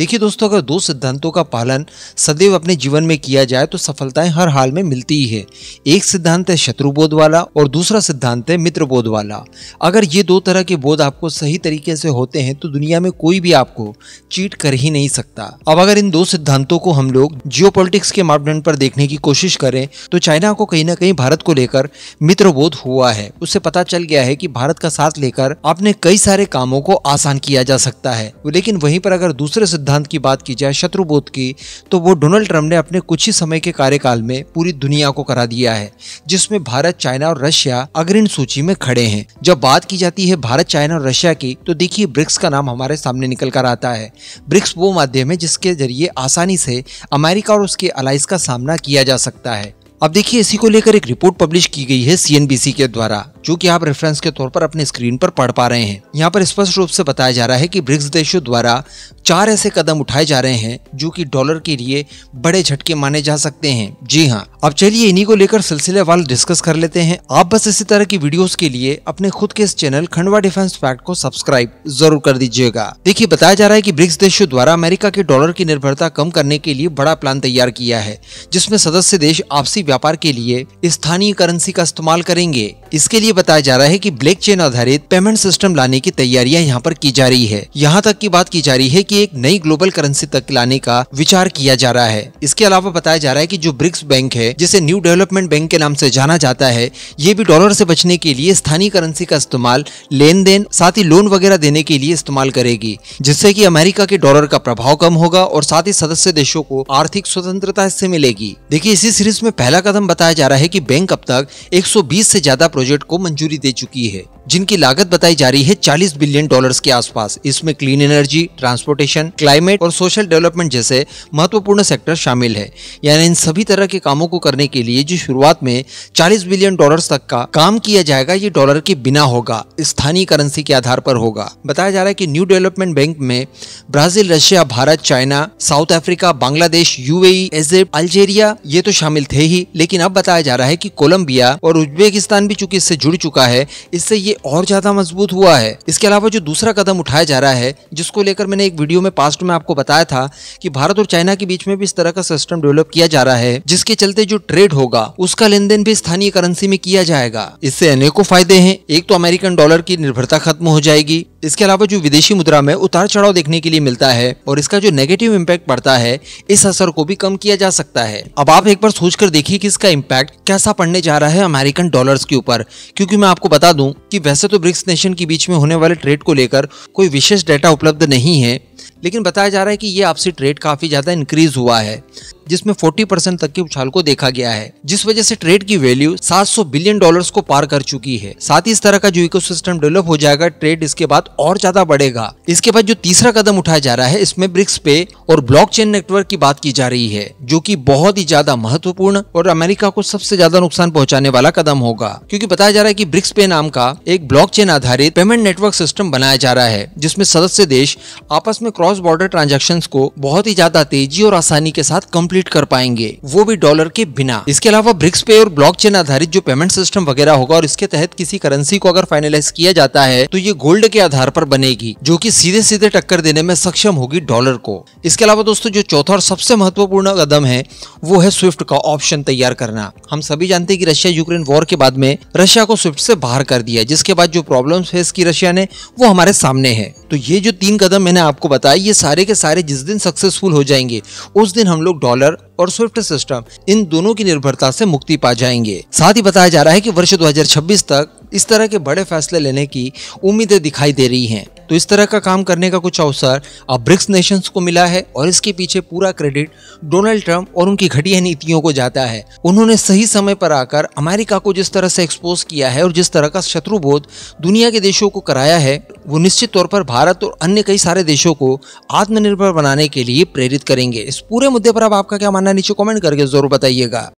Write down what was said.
देखिए दोस्तों, अगर दो सिद्धांतों का पालन सदैव अपने जीवन में किया जाए तो सफलताएं हर हाल में मिलती ही है। एक सिद्धांत है शत्रुबोध वाला और दूसरा सिद्धांत है मित्रबोध वाला। अगर ये दो तरह के बोध आपको सही तरीके से होते हैं तो दुनिया में कोई भी आपको चीट कर ही नहीं सकता। अब अगर इन दो सिद्धांतों को हम लोग जियोपॉलिटिक्स के मापदंड पर देखने की कोशिश करें तो चाइना को कहीं ना कहीं भारत को लेकर मित्रबोध हुआ है। उससे पता चल गया है कि भारत का साथ लेकर अपने कई सारे कामों को आसान किया जा सकता है। लेकिन वहीं पर अगर दूसरे सिद्धांत की बात की जाए शत्रुबोध की, तो वो डोनाल्ड ट्रंप ने अपने कुछ ही समय के कार्यकाल में पूरी दुनिया को करा दिया है, जिसमें भारत, चाइना और रशिया अग्रणी सूची में खड़े हैं। जब बात की जाती है भारत, चाइना और रशिया की, तो देखिए ब्रिक्स का नाम हमारे सामने निकल कर आता है। ब्रिक्स वो माध्यम है जिसके जरिए आसानी से अमेरिका और उसके अलाइज का सामना किया जा सकता है। अब देखिए इसी को लेकर एक रिपोर्ट पब्लिश की गई है CNBC के द्वारा, जो कि आप रेफरेंस के तौर पर अपने स्क्रीन पर पढ़ पा रहे हैं। यहाँ पर स्पष्ट रूप से बताया जा रहा है कि ब्रिक्स देशों द्वारा 4 ऐसे कदम उठाए जा रहे हैं जो कि डॉलर के लिए बड़े झटके माने जा सकते हैं। जी हाँ, अब चलिए इन्हीं को लेकर सिलसिलेवार डिस्कस कर लेते हैं। आप बस इसी तरह की वीडियोस के लिए अपने खुद के इस चैनल खंडवा डिफेंस फैक्ट को सब्सक्राइब जरूर कर दीजिएगा। देखिए बताया जा रहा है कि ब्रिक्स देशों द्वारा अमेरिका के डॉलर की निर्भरता कम करने के लिए बड़ा प्लान तैयार किया है, जिसमें सदस्य देश आपसी व्यापार के लिए स्थानीय करेंसी का इस्तेमाल करेंगे। इसके लिए बताया जा रहा है कि ब्लॉकचेन आधारित पेमेंट सिस्टम लाने की तैयारियां यहाँ पर की जा रही है। यहाँ तक की बात की जा रही है कि एक नई ग्लोबल करेंसी तक लाने का विचार किया जा रहा है। इसके अलावा बताया जा रहा है कि जो ब्रिक्स बैंक है, जिसे न्यू डेवलपमेंट बैंक के नाम से जाना जाता है, ये भी डॉलर से बचने के लिए स्थानीय करेंसी का इस्तेमाल लेन देन, साथ ही लोन वगैरह देने के लिए इस्तेमाल करेगी, जिससे कि अमेरिका के डॉलर का प्रभाव कम होगा और साथ ही सदस्य देशों को आर्थिक स्वतंत्रता इससे मिलेगी। देखिए इसी सीरीज में पहला कदम बताया जा रहा है कि बैंक अब तक 120 से ज्यादा प्रोजेक्ट को मंजूरी दे चुकी है, जिनकी लागत बताई जा रही है $40 बिलियन के आसपास। इसमें क्लीन एनर्जी, ट्रांसपोर्टेशन, क्लाइमेट और सोशल डेवलपमेंट जैसे महत्वपूर्ण सेक्टर शामिल है। यानी इन सभी तरह के कामों को करने के लिए जो शुरुआत में $40 बिलियन तक का काम किया जाएगा, ये डॉलर के बिना होगा, स्थानीय करेंसी के आधार पर होगा। बताया जा रहा है कि न्यू डेवलपमेंट बैंक में Brazil, Russia, Bharat, China, south Africa, Bangladesh, UAE, Egypt, Algeria ये तो शामिल थे ही, लेकिन अब बताया जा रहा है कि कोलंबिया और उज्बेकिस्तान भी चूंकि इससे जुड़ चुका है, इससे ये और ज्यादा मजबूत हुआ है। इसके अलावा जो दूसरा कदम उठाया जा रहा है, जिसको लेकर मैंने एक वीडियो में पास्ट में आपको बताया था कि भारत और चाइना के बीच में भी इस तरह का सिस्टम डेवलप किया जा रहा है, जिसके चलते जो ट्रेड होगा उसका लेन देन भी स्थानीय करेंसी में किया जाएगा। इससे अनेकों फायदे हैं। एक तो अमेरिकन डॉलर की निर्भरता खत्म हो जाएगी। इसके अलावा जो विदेशी मुद्रा में उतार चढ़ाव देखने के लिए मिलता है और इसका जो नेगेटिव इम्पैक्ट पड़ता है, इस असर को भी कम किया जा सकता है। अब आप एक बार सोचकर देखिए कि इसका इम्पैक्ट कैसा पड़ने जा रहा है अमेरिकन डॉलर्स के ऊपर, क्योंकि मैं आपको बता दूं कि वैसे तो ब्रिक्स नेशन के बीच में होने वाले ट्रेड को लेकर कोई विशेष डेटा उपलब्ध नहीं है, लेकिन बताया जा रहा है कि ये आपसी ट्रेड काफी ज्यादा इंक्रीज हुआ है, जिसमें 40% तक के उछाल को देखा गया है, जिस वजह से ट्रेड की वैल्यू $700 बिलियन को पार कर चुकी है। साथ ही इस तरह का जो इकोसिस्टम डेवलप हो जाएगा, ट्रेड इसके बाद और ज्यादा बढ़ेगा। इसके बाद जो तीसरा कदम उठाया जा रहा है, इसमें ब्रिक्स पे और ब्लॉकचेन नेटवर्क की बात की जा रही है, जो कि बहुत ही ज्यादा महत्वपूर्ण और अमेरिका को सबसे ज्यादा नुकसान पहुंचाने वाला कदम होगा, क्योंकि बताया जा रहा है कि ब्रिक्स पे नाम का एक ब्लॉकचेन आधारित पेमेंट नेटवर्क सिस्टम बनाया जा रहा है, जिसमें सदस्य देश आपस में क्रॉस बॉर्डर ट्रांजैक्शंस को बहुत ही ज्यादा तेजी और आसानी के साथ कंप्लीट कर पाएंगे, वो भी डॉलर के बिना। इसके अलावा ब्रिक्स पे और ब्लॉकचेन आधारित जो पेमेंट सिस्टम वगैरह होगा और इसके तहत किसी करेंसी को अगर फाइनलाइज किया जाता है तो ये गोल्ड के आधार पर बनेगी, जो कि सीधे सीधे टक्कर देने में सक्षम होगी डॉलर को। इसके अलावा दोस्तों जो चौथा और सबसे महत्वपूर्ण कदम है वो है स्विफ्ट का ऑप्शन तैयार करना। हम सभी जानते हैं कि रशिया यूक्रेन वॉर के बाद में रशिया को स्विफ्ट से बाहर कर दिया, जिसके बाद जो प्रॉब्लम फेस की रशिया ने वो हमारे सामने है। तो ये जो 3 कदम मैंने आपको बताया, ये सारे के सारे जिस दिन सक्सेसफुल हो जाएंगे उस दिन हम लोग डॉलर और स्विफ्ट सिस्टम इन दोनों की निर्भरता से मुक्ति पा जाएंगे। साथ ही बताया जा रहा है कि वर्ष 2026 तक इस तरह के बड़े फैसले लेने की उम्मीदें दिखाई दे रही हैं। तो इस तरह का काम करने का कुछ अवसर अब ब्रिक्स नेशंस को मिला है और इसके पीछे पूरा क्रेडिट डोनाल्ड ट्रंप और उनकी घटिया नीतियों को जाता है। उन्होंने सही समय पर आकर अमेरिका को जिस तरह से एक्सपोज किया है और जिस तरह का शत्रुबोध दुनिया के देशों को कराया है, वो निश्चित तौर पर भारत और अन्य कई सारे देशों को आत्मनिर्भर बनाने के लिए प्रेरित करेंगे। इस पूरे मुद्दे पर अब आपका क्या मानना है, नीचे कमेंट करके जरूर बताइएगा।